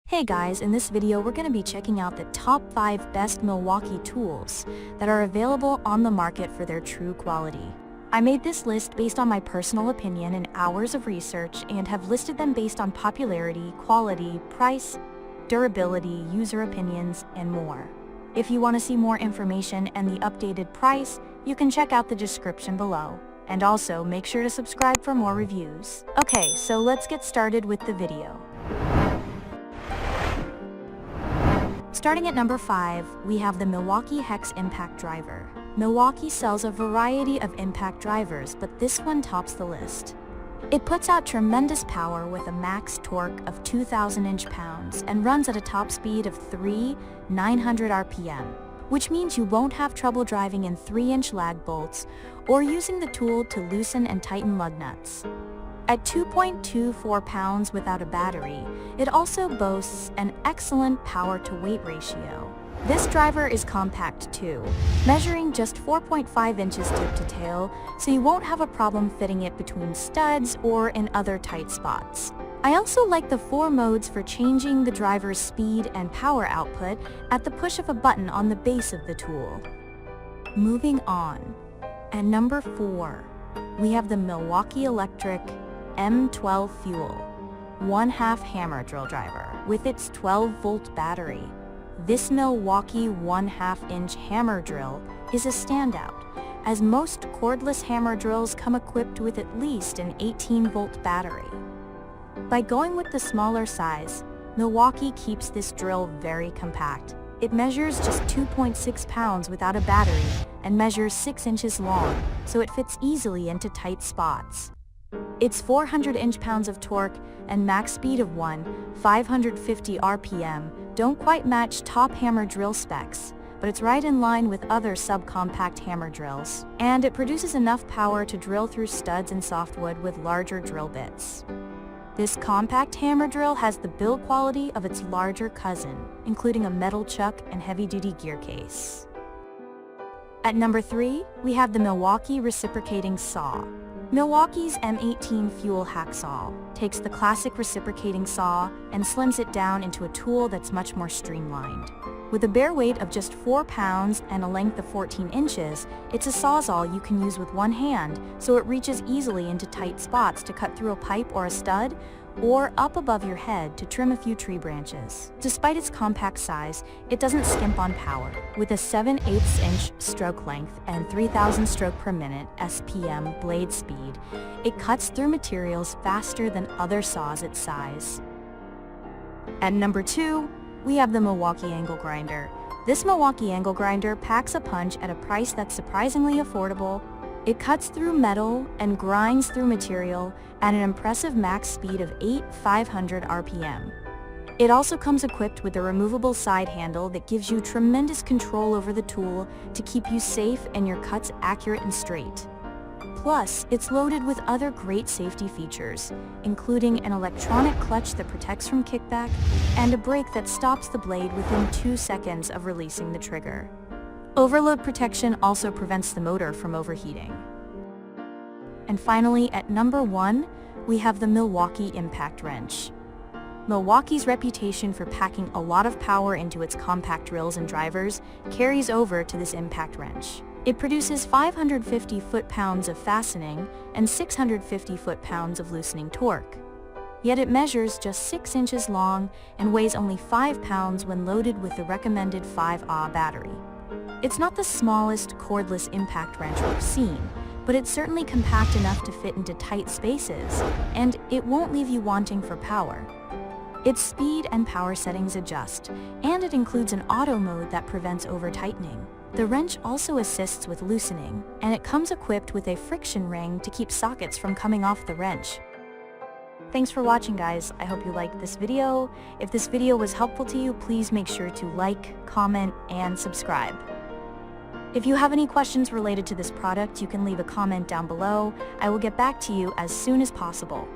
Hey guys, in this video we're going to be checking out the top 5 best Milwaukee tools that are available on the market for their true quality. I made this list based on my personal opinion and hours of research and have listed them based on popularity, quality, price, durability, user opinions, and more. If you want to see more information and the updated price, you can check out the description below. And also make sure to subscribe for more reviews. Okay, so let's get started with the video. Starting at number 5, we have the Milwaukee Hex Impact Driver. Milwaukee sells a variety of impact drivers, but this one tops the list. It puts out tremendous power with a max torque of 2,000 inch-pounds and runs at a top speed of 900 RPM, which means you won't have trouble driving in 3-inch lag bolts or using the tool to loosen and tighten lug nuts. At 2.24 pounds without a battery, it also boasts an excellent power-to-weight ratio. This driver is compact too, measuring just 4.5 inches tip to tail, so you won't have a problem fitting it between studs or in other tight spots. I also like the 4 modes for changing the driver's speed and power output at the push of a button on the base of the tool. Moving on. At number 4, we have the Milwaukee Electric M12 Fuel 1/2 hammer drill driver with its 12-volt battery. This Milwaukee 1/2 inch hammer drill is a standout, as most cordless hammer drills come equipped with at least an 18-volt battery. By going with the smaller size, Milwaukee keeps this drill very compact. It measures just 2.6 pounds without a battery and measures 6 inches long, so it fits easily into tight spots. Its 400 inch-pounds of torque and max speed of 550 RPM don't quite match top hammer drill specs, but it's right in line with other subcompact hammer drills. And it produces enough power to drill through studs and softwood with larger drill bits. This compact hammer drill has the build quality of its larger cousin, including a metal chuck and heavy-duty gear case. At number 3, we have the Milwaukee Reciprocating Saw. Milwaukee's M18 fuel hacksaw takes the classic reciprocating saw and slims it down into a tool that's much more streamlined. With a bare weight of just 4 pounds and a length of 14 inches, it's a sawzall you can use with one hand, so it reaches easily into tight spots to cut through a pipe or a stud, or up above your head to trim a few tree branches. Despite its compact size, it doesn't skimp on power. With a 7/8 inch stroke length and 3,000 stroke per minute SPM blade speed, it cuts through materials faster than other saws its size. At number 2, we have the Milwaukee Angle Grinder. This Milwaukee Angle Grinder packs a punch at a price that's surprisingly affordable. It cuts through metal and grinds through material at an impressive max speed of 500 RPM. It also comes equipped with a removable side handle that gives you tremendous control over the tool to keep you safe and your cuts accurate and straight. Plus, it's loaded with other great safety features, including an electronic clutch that protects from kickback and a brake that stops the blade within 2 seconds of releasing the trigger. Overload protection also prevents the motor from overheating. And finally, at number 1, we have the Milwaukee Impact Wrench. Milwaukee's reputation for packing a lot of power into its compact drills and drivers carries over to this impact wrench. It produces 550 foot-pounds of fastening and 650 foot-pounds of loosening torque. Yet it measures just 6 inches long and weighs only 5 pounds when loaded with the recommended 5Ah battery. It's not the smallest cordless impact wrench we've seen, but it's certainly compact enough to fit into tight spaces, and it won't leave you wanting for power. Its speed and power settings adjust, and it includes an auto mode that prevents over-tightening. The wrench also assists with loosening, and it comes equipped with a friction ring to keep sockets from coming off the wrench. Thanks for watching, guys. I hope you liked this video. If this video was helpful to you, please make sure to like, comment, and subscribe. If you have any questions related to this product, you can leave a comment down below. I will get back to you as soon as possible.